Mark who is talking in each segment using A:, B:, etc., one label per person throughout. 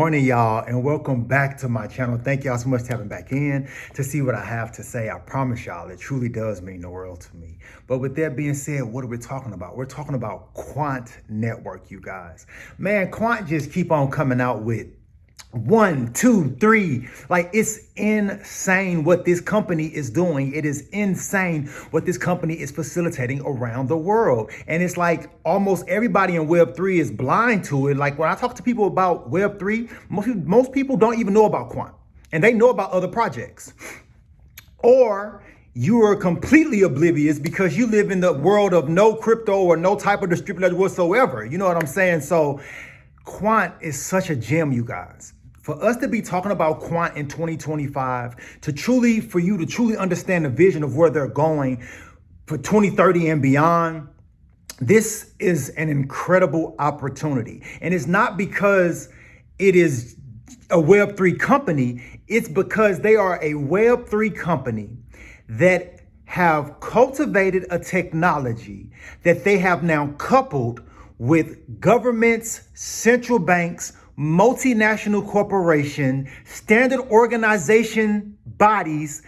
A: morning, y'all, and welcome back to my channel. Thank y'all so much for tapping back in to see what I have to say. I promise y'all, it truly does mean the world to me. But with that being said, what are we talking about? We're talking about Quant Network, you guys. Man, Quant just keep on coming out with 1, 2, 3. Like, it's insane what this company is doing. It is insane what this company is facilitating around the world. And it's like almost everybody in Web3 is blind to it. Like, when I talk to people about Web3, most people don't even know about Quant, and they know about other projects. Or you are completely oblivious because you live in the world of no crypto or no type of distributed whatsoever. You know what I'm saying? So Quant is such a gem, you guys. For us to be talking about Quant in 2025, for you to truly understand the vision of where they're going for 2030 and beyond, this is an incredible opportunity. And it's not because it is a Web3 company, it's because they are a Web3 company that have cultivated a technology that they have now coupled with governments, central banks, multinational corporation, standard organization bodies,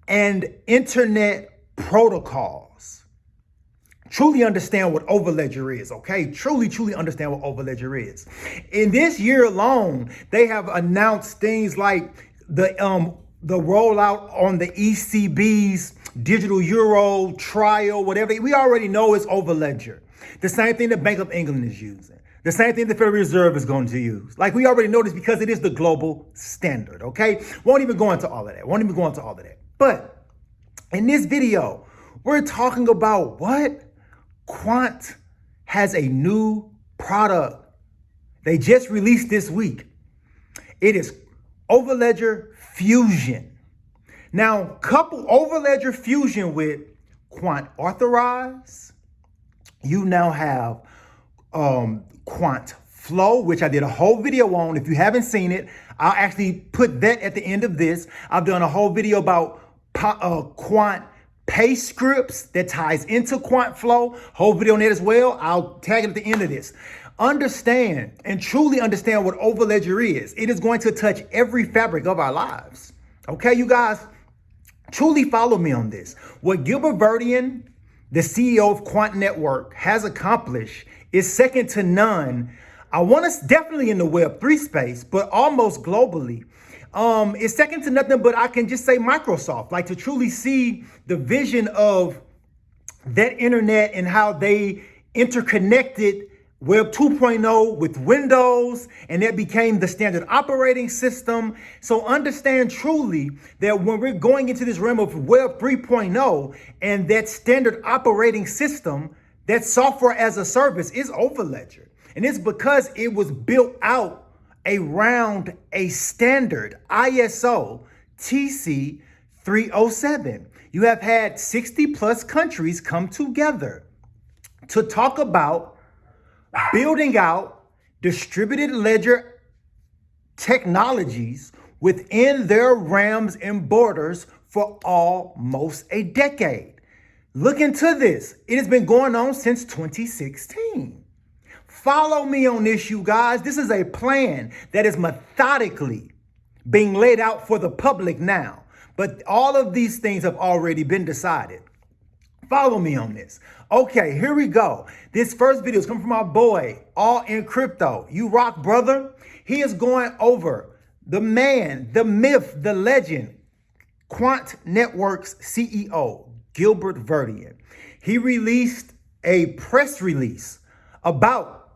A: and internet protocols. Truly understand what Overledger is, okay? Truly understand what Overledger is. In this year alone, they have announced things like the rollout on the ECB's digital euro trial, whatever. We already know it's Overledger. The same thing the Bank of England is using. The same thing the Federal Reserve is going to use. Like, we already know this because it is the global standard, okay? Won't even go into all of that. But in this video, we're talking about what? Quant has a new product. They just released this week. It is Overledger Fusion. Now, couple Overledger Fusion with Quant Authorize, you now have Quant Flow, which I did a whole video on. If you haven't seen it, I'll actually put that at the end of this. I've done a whole video about Quant Pay Scripts that ties into Quant Flow. Whole video on it as well. I'll tag it at the end of this. Understand and truly understand what Overledger is. It is going to touch every fabric of our lives. Okay, you guys, truly follow me on this. What Gilbert Verdian, the CEO of Quant Network, has accomplished is second to none. I want us definitely in the Web3 space, but almost globally. It's second to nothing, but I can just say Microsoft, like, to truly see the vision of that internet and how they interconnected Web 2.0 with Windows, and that became the standard operating system. So understand truly that when we're going into this realm of Web 3.0 and that standard operating system, that software as a service is Overledger. And it's because it was built out around a standard ISO TC 307. You have had 60 plus countries come together to talk about building out distributed ledger technologies within their realms and borders for almost a decade. Look into this. It has been going on since 2016. Follow me on this, you guys. This is a plan that is methodically being laid out for the public now. But all of these things have already been decided. Follow me on this. Okay, here we go. This first video is coming from our boy, All in Crypto. You rock, brother. He is going over the man, the myth, the legend, Quant Networks CEO, Gilbert Verdian. He released a press release about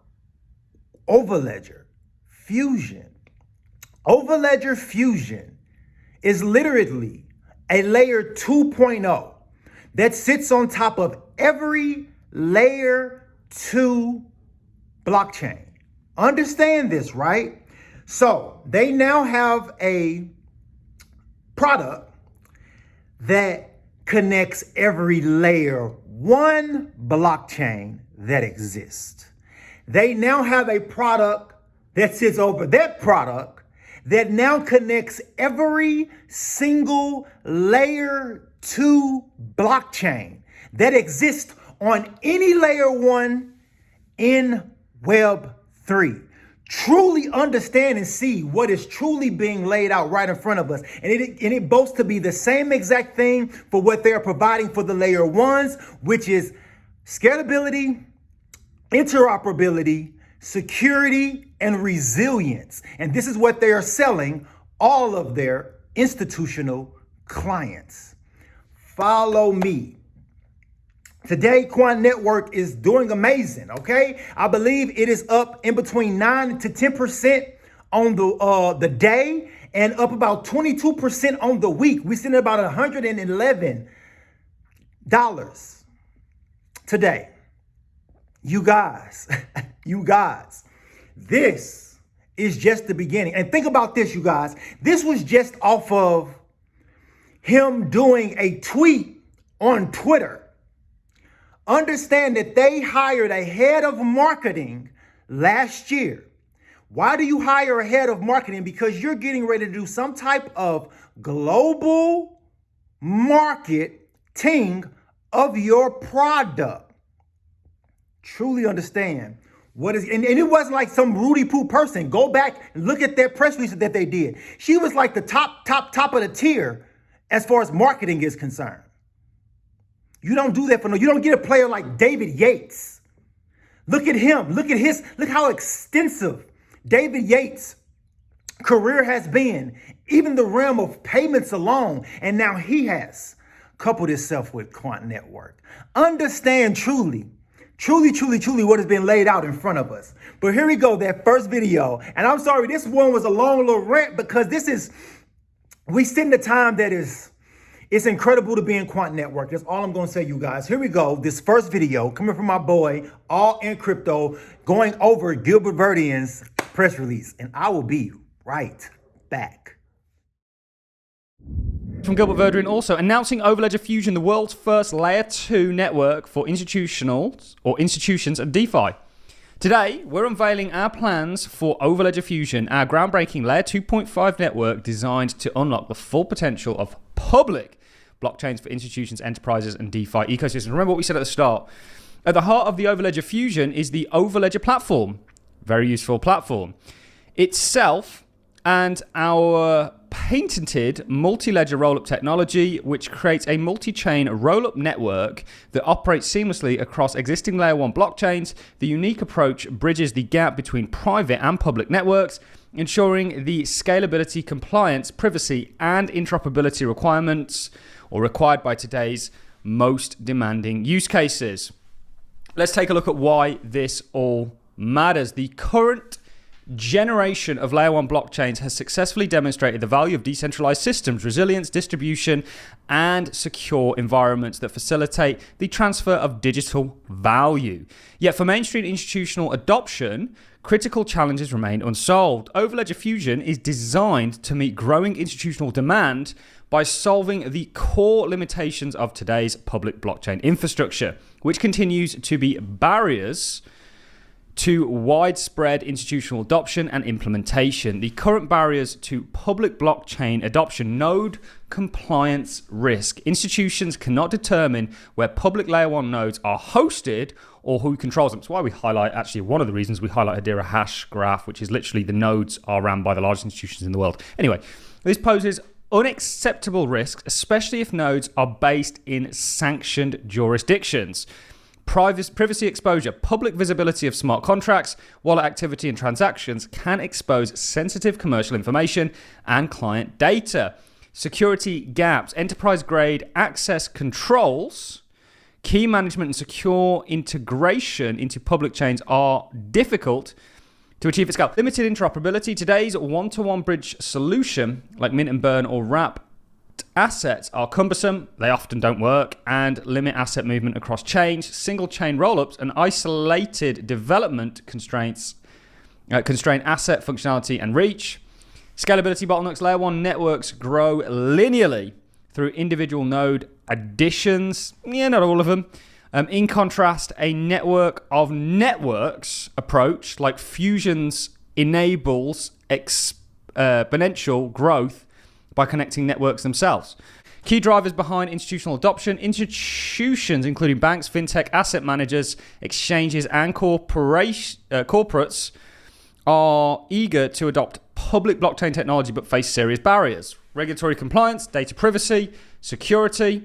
A: Overledger Fusion. Overledger Fusion is literally a layer 2.0 that sits on top of every layer 2 blockchain. Understand this, right? So they now have a product that connects every layer 1 blockchain that exists. They now have a product that sits over that product that now connects every single layer 2 blockchain that exists on any layer 1 in Web3. truly understand and see what is truly being laid out right in front of us. And it boasts to be the same exact thing for what they're providing for the layer ones, which is scalability, interoperability, security, and resilience. And this is what they are selling all of their institutional clients. Follow me. Today, Quant Network is doing amazing, okay? I believe it is up in between 9 to 10% on the day and up about 22% on the week. We're sitting at about $111 today. You guys, this is just the beginning. And think about this, you guys. This was just off of him doing a tweet on Twitter. Understand that they hired a head of marketing last year. Why do you hire a head of marketing? Because you're getting ready to do some type of global marketing of your product. Truly understand what is, and it wasn't like some Rudy Poo person. Go back and look at their press release that they did. She was like the top of the tier as far as marketing is concerned. You don't do that you don't get a player like David Yates. Look at him. Look how extensive David Yates' career has been, even the realm of payments alone. And now he has coupled himself with Quant Network. Understand truly what has been laid out in front of us. But here we go, that first video. And I'm sorry, this one was a long little rant because we sit in the time that it's incredible to be in Quant Network. That's all I'm going to say, you guys. Here we go. This first video coming from my boy, All in Crypto, going over Gilbert Verdian's press release. And I will be right back.
B: From Gilbert Verdian also announcing Overledger Fusion, the world's first layer 2 network for institutions and DeFi. Today, we're unveiling our plans for Overledger Fusion, our groundbreaking layer 2.5 network designed to unlock the full potential of public blockchains for institutions, enterprises, and DeFi ecosystems. Remember what we said at the start. At the heart of the Overledger Fusion is the Overledger platform. Very useful platform. Itself and our patented multi-ledger rollup technology, which creates a multi-chain rollup network that operates seamlessly across existing layer 1 blockchains. The unique approach bridges the gap between private and public networks, ensuring the scalability, compliance, privacy, and interoperability requirements or required by today's most demanding use cases. Let's take a look at why this all matters. The current generation of layer 1 blockchains has successfully demonstrated the value of decentralized systems, resilience, distribution, and secure environments that facilitate the transfer of digital value. Yet for mainstream institutional adoption, critical challenges remain unsolved. Overledger Fusion is designed to meet growing institutional demand by solving the core limitations of today's public blockchain infrastructure, which continues to be barriers to widespread institutional adoption and implementation. The current barriers to public blockchain adoption: node compliance risk. Institutions cannot determine where public layer 1 nodes are hosted or who controls them. That's why we highlight, actually, one of the reasons we highlight Hedera hash graph, which is literally the nodes are ran by the largest institutions in the world. Anyway, this poses unacceptable risks, especially if nodes are based in sanctioned jurisdictions. Privacy exposure. Public visibility of smart contracts, wallet activity, and transactions can expose sensitive commercial information and client data. Security gaps. Enterprise-grade access controls, key management, and secure integration into public chains are difficult to achieve at scale. Limited interoperability. Today's one-to-one bridge solution, like mint and burn or wrap assets, are cumbersome, they often don't work, and limit asset movement across chains. Single chain rollups and isolated development constrain asset functionality and reach. Scalability bottlenecks. Layer 1 networks grow linearly through individual node additions. Yeah, not all of them. In contrast, a network of networks approach like Fusion's enables exponential growth by connecting networks themselves. Key drivers behind institutional adoption. Institutions, including banks, fintech, asset managers, exchanges, and corporates, are eager to adopt public blockchain technology but face serious barriers: regulatory compliance, data privacy, security,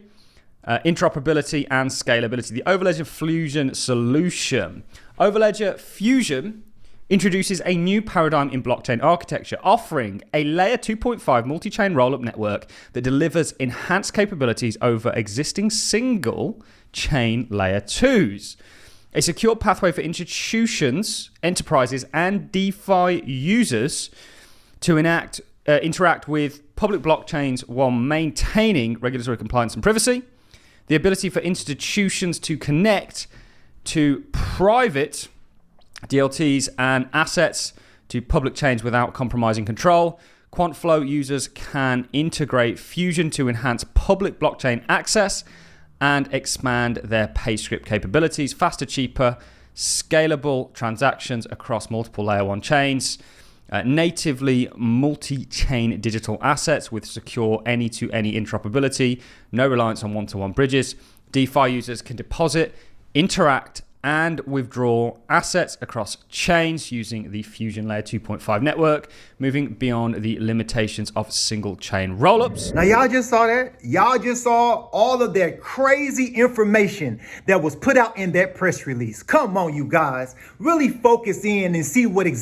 B: interoperability, and scalability. The Overledger Fusion solution. Overledger Fusion introduces a new paradigm in blockchain architecture, offering a layer 2.5 multi-chain rollup network that delivers enhanced capabilities over existing single chain layer 2s. A secure pathway for institutions, enterprises, and DeFi users to interact with public blockchains while maintaining regulatory compliance and privacy. The ability for institutions to connect to private DLTs and assets to public chains without compromising control. QuantFlow users can integrate Fusion to enhance public blockchain access and expand their PayScript capabilities. Faster, cheaper, scalable transactions across multiple layer 1 chains. Natively multi-chain digital assets with secure any-to-any interoperability. No reliance on one-to-one bridges. DeFi users can deposit, interact, and withdraw assets across chains using the Fusion Layer 2.5 network, moving beyond the limitations of single chain rollups.
A: Now, y'all just saw that? Y'all just saw all of that crazy information that was put out in that press release. Come on, you guys. Really focus in and see what is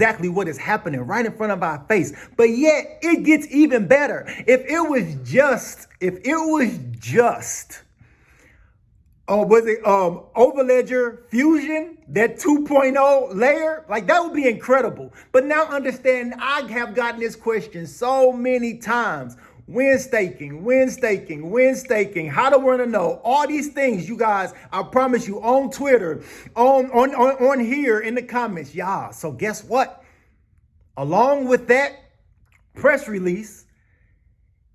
A: happening right in front of our face. But yet, it gets even better. If it was just Overledger Fusion, that 2.0 layer, like that would be incredible. But now understand, I have gotten this question so many times. When staking? How do I want to know? All these things, you guys, I promise you, on Twitter, on here in the comments. Yeah, so guess what? Along with that press release,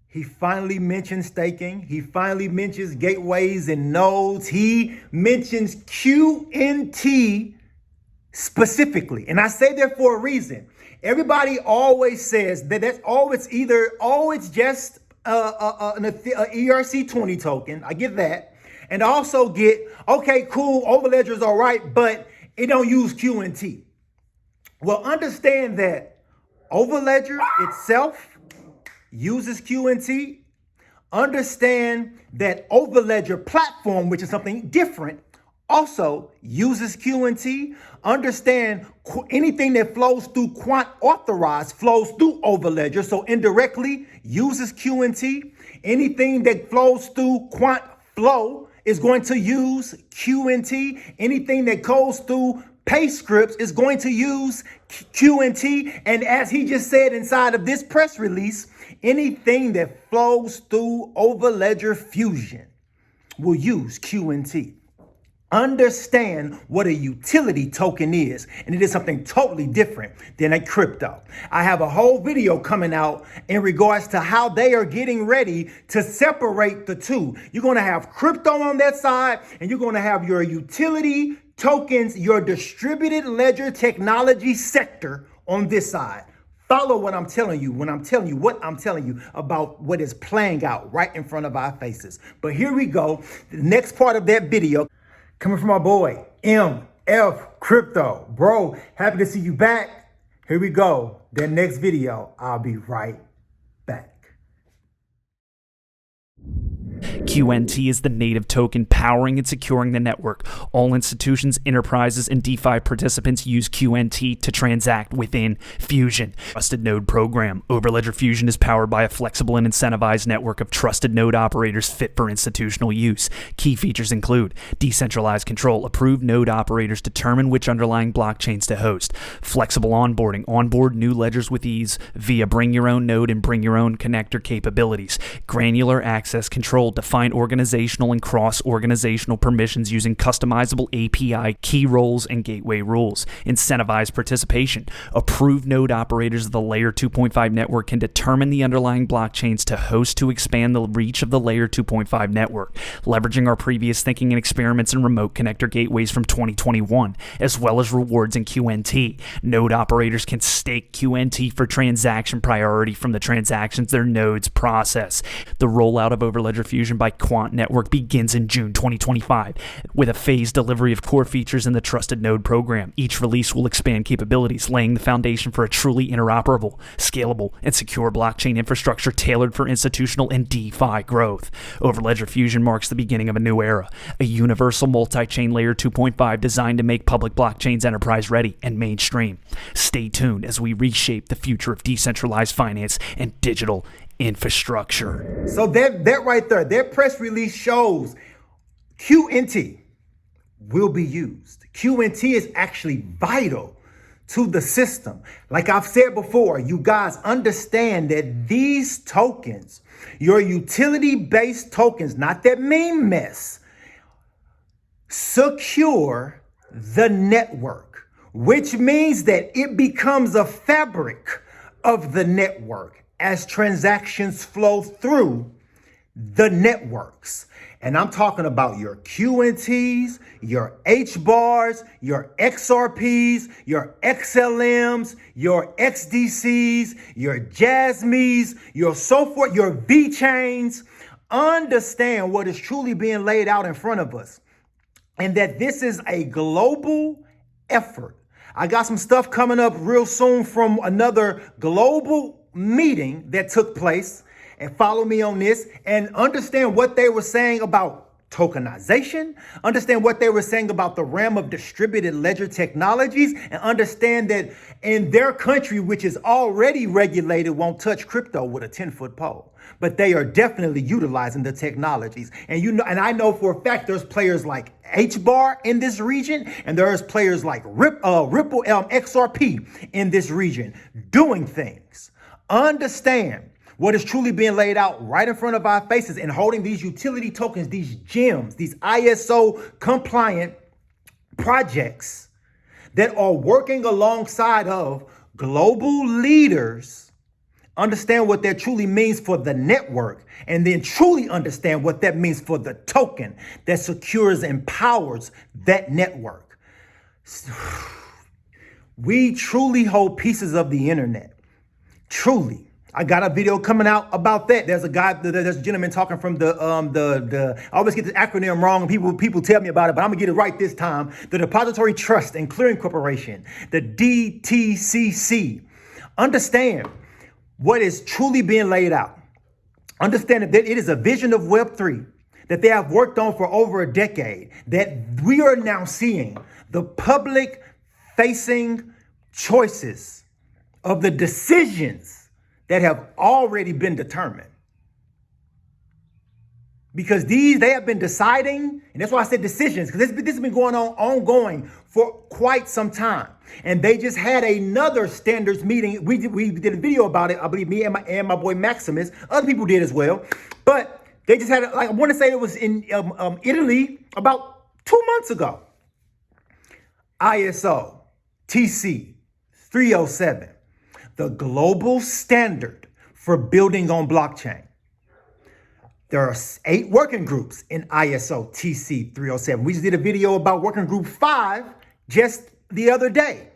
A: he finally mentions staking. He finally mentions gateways and nodes. He mentions QNT specifically. And I say that for a reason. Everybody always says that that's always just an ERC20 token. I get that. And I also get, okay, cool, Overledger's all right, but it don't use QNT. Well, understand that Overledger itself uses QNT. Understand that Overledger platform, which is something different, also uses QNT. Understand anything that flows through Quant authorized flows through Overledger, so indirectly uses QNT. Anything that flows through Quant Flow is going to use QNT. Anything that goes through PayScript is going to use QNT. And as he just said inside of this press release, anything that flows through Overledger Fusion will use QNT. Understand what a utility token is, and it is something totally different than a crypto. I have a whole video coming out in regards to how they are getting ready to separate the two. You're going to have crypto on that side, and you're going to have your utility tokens, your distributed ledger technology sector on this side. Follow what I'm telling you when I'm telling you what I'm telling you about what is playing out right in front of our faces. But here we go. The next part of that video coming from my boy, MF Crypto. Bro, happy to see you back. Here we go. That next video, I'll be right back.
C: QNT is the native token powering and securing the network. All institutions, enterprises, and DeFi participants use QNT to transact within Fusion. Trusted Node Program. Overledger Fusion is powered by a flexible and incentivized network of trusted node operators fit for institutional use. Key features include decentralized control. Approved node operators determine which underlying blockchains to host. Flexible onboarding. Onboard new ledgers with ease via bring your own node and bring your own connector capabilities. Granular access control. Define organizational and cross-organizational permissions using customizable API key roles and gateway rules. Incentivize participation. Approved node operators of the Layer 2.5 network can determine the underlying blockchains to host to expand the reach of the Layer 2.5 network, leveraging our previous thinking and experiments in remote connector gateways from 2021, as well as rewards in QNT. Node operators can stake QNT for transaction priority from the transactions their nodes process. The rollout of Overledger Fusion by Quant Network begins in June 2025 with a phased delivery of core features in the Trusted Node program. Each release will expand capabilities, laying the foundation for a truly interoperable, scalable, and secure blockchain infrastructure tailored for institutional and DeFi growth. Overledger Fusion marks the beginning of a new era, a universal multi-chain layer 2.5 designed to make public blockchains enterprise-ready and mainstream. Stay tuned as we reshape the future of decentralized finance and digital infrastructure.
A: So that right there, their press release shows QNT will be used. QNT is actually vital to the system. Like I've said before, you guys understand that these tokens, your utility-based tokens, not that meme mess, secure the network, which means that it becomes a fabric of the network as transactions flow through the networks. And I'm talking about your QNTs, your HBARs, your XRPs, your XLMs, your XDCs, your Jasmys, your so forth, your V-chains. Understand what is truly being laid out in front of us, and that this is a global effort. I got some stuff coming up real soon from another global meeting that took place, and follow me on this and understand what they were saying about tokenization, understand what they were saying about the realm of distributed ledger technologies, and understand that in their country, which is already regulated, won't touch crypto with a 10-foot pole. But they are definitely utilizing the technologies. And and I know for a fact there's players like HBAR in this region, and there's players like Ripple XRP in this region doing things. Understand what is truly being laid out right in front of our faces, and holding these utility tokens, these gems, these ISO compliant projects that are working alongside of global leaders. Understand what that truly means for the network, and then truly understand what that means for the token that secures and powers that network. We truly hold pieces of the internet. Truly. I got a video coming out about that. There's a gentleman talking from I always get the acronym wrong, and people tell me about it, but I'm gonna get it right this time. The Depository Trust and Clearing Corporation, the DTCC. Understand what is truly being laid out. Understand that it is a vision of Web3 that they have worked on for over a decade, that we are now seeing the public facing choices of the decisions that have already been determined. Because they have been deciding, and that's why I said decisions, because this has been going on ongoing for quite some time. And they just had another standards meeting. We did a video about it, I believe, me and my boy Maximus. Other people did as well. But they just had, I want to say it was in Italy about 2 months ago. ISO TC 307. The global standard for building on blockchain. There are 8 working groups in ISO TC 307. We just did a video about working group 5 just the other day.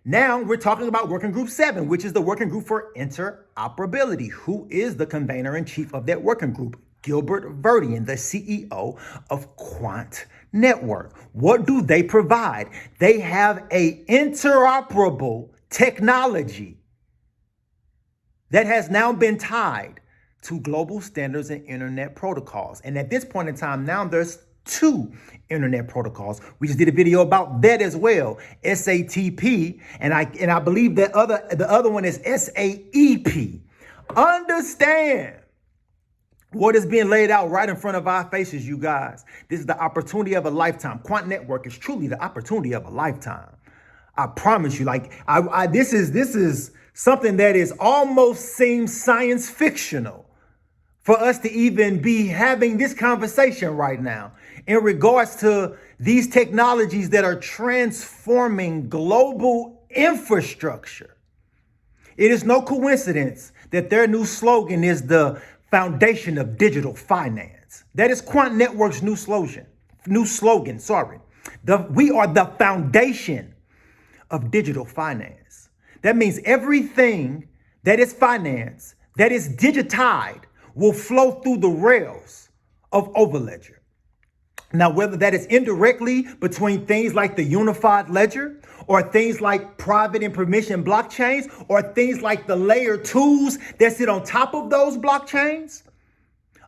A: Now we're talking about working group 7, which is the working group for interoperability. Who is the convener in chief of that working group? Gilbert Verdian, the CEO of Quant Network. What do they provide? They have a interoperable technology that has now been tied to global standards and internet protocols. And at this point in time, now there's 2 internet protocols. We just did a video about that as well. SATP, and I believe that the other one is SAEP. Understand what is being laid out right in front of our faces, you guys. This is the opportunity of a lifetime. Quant Network is truly the opportunity of a lifetime. I promise you, this is something that is almost seems science fictional for us to even be having this conversation right now in regards to these technologies that are transforming global infrastructure. It is no coincidence that their new slogan is the foundation of digital finance. That is Quant Network's new slogan. We are the foundation of digital finance. That means everything that is finance, that is digitized, will flow through the rails of Overledger. Now, whether that is indirectly between things like the unified ledger or things like private and permission blockchains or things like the layer 2s that sit on top of those blockchains,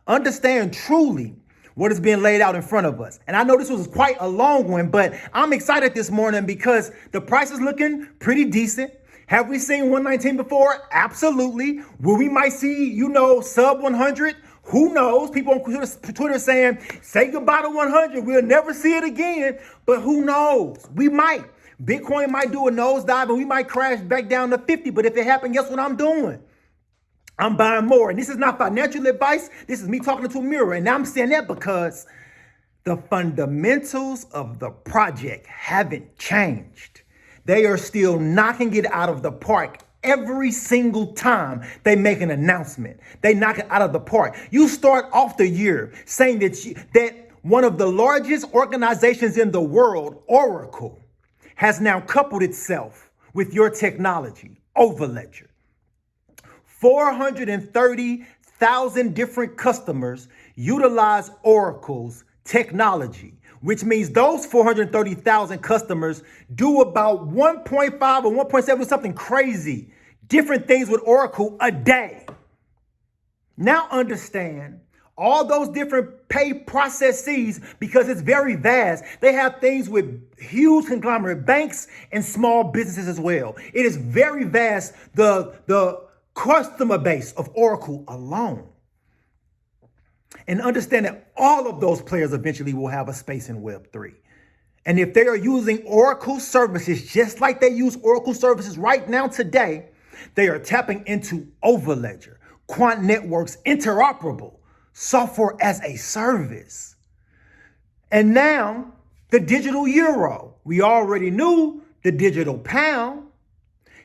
A: understand truly what is being laid out in front of us. And I know this was quite a long one, but I'm excited this morning because the price is looking pretty decent. Have we seen 119 before? Absolutely. Will we might see, sub 100? Who knows? People on Twitter saying, say goodbye to 100. We'll never see it again. But who knows? We might. Bitcoin might do a nosedive and we might crash back down to 50. But if it happens, guess what I'm doing? I'm buying more. And this is not financial advice. This is me talking to a mirror. And I'm saying that because the fundamentals of the project haven't changed. They are still knocking it out of the park. Every single time they make an announcement, they knock it out of the park. You start off the year saying that one of the largest organizations in the world, Oracle, has now coupled itself with your technology, Overledger. 430,000 different customers utilize Oracle's technology, which means those 430,000 customers do about 1.5 or 1.7, something crazy, different things with Oracle a day. Now understand all those different pay processes, because it's very vast. They have things with huge conglomerate banks and small businesses as well. It is very vast, the customer base of Oracle alone. And understand that all of those players eventually will have a space in Web3. And if they are using Oracle services just like they use Oracle services right now today, they are tapping into Overledger, Quant Networks, interoperable software as a service. And now the digital euro. We already knew the digital pound.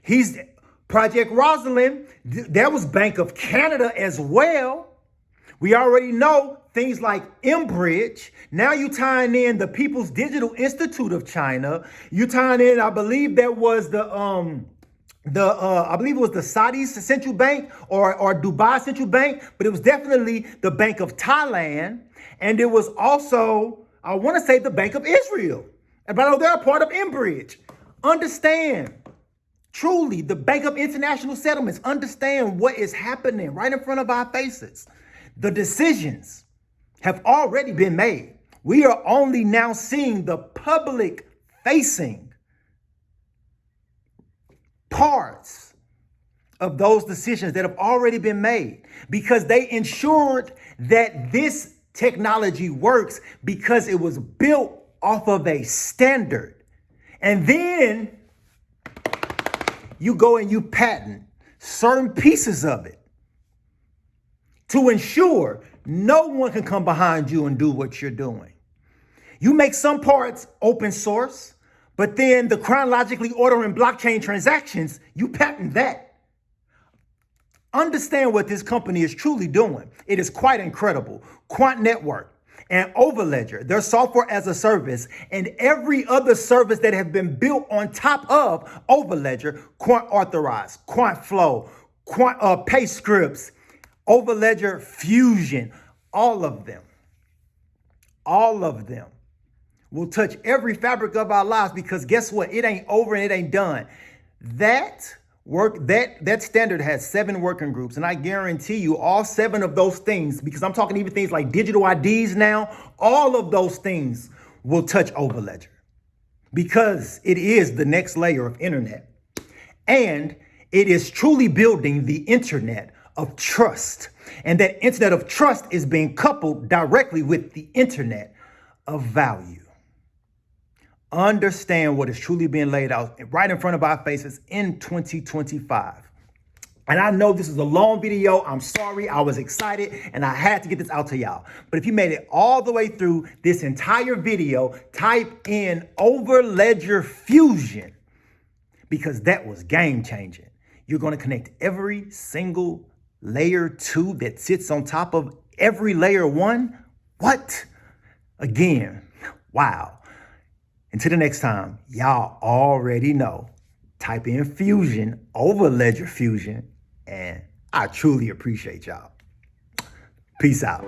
A: He's Project Rosalind. That was Bank of Canada as well. We already know things like Mbridge. Now you tying in the People's Digital Institute of China. You tying in, I believe that was I believe it was the Saudi central bank or Dubai central bank, but it was definitely the Bank of Thailand. And it was also, I want to say, the Bank of Israel. But I know they're a part of Mbridge. Understand, truly, the Bank of International Settlements, understand what is happening right in front of our faces. The decisions have already been made. We are only now seeing the public facing parts of those decisions that have already been made, because they ensured that this technology works because it was built off of a standard. And then you go and you patent certain pieces of it to ensure no one can come behind you and do what you're doing. You make some parts open source, but then the chronologically ordering blockchain transactions, you patent that. Understand what this company is truly doing. It is quite incredible. Quant Network and Overledger, their software as a service, and every other service that have been built on top of Overledger, Quant Authorized, Quant Flow, Quant PayScripts, Overledger Fusion, all of them will touch every fabric of our lives, because guess what? It ain't over and it ain't done. That standard has 7 working groups, and I guarantee you all 7 of those things, because I'm talking even things like digital IDs now, all of those things will touch Overledger, because it is the next layer of internet. And it is truly building the internet of trust. And that internet of trust is being coupled directly with the internet of value. Understand what is truly being laid out right in front of our faces in 2025. And I know this is a long video. I'm sorry. I was excited and I had to get this out to y'all. But if you made it all the way through this entire video, type in Overledger Fusion, because that was game changing. You're going to connect every single layer 2 that sits on top of every layer 1. What? Again, wow. Until the next time, y'all already know. Type in Fusion, Overledger Fusion, and I truly appreciate y'all. Peace out.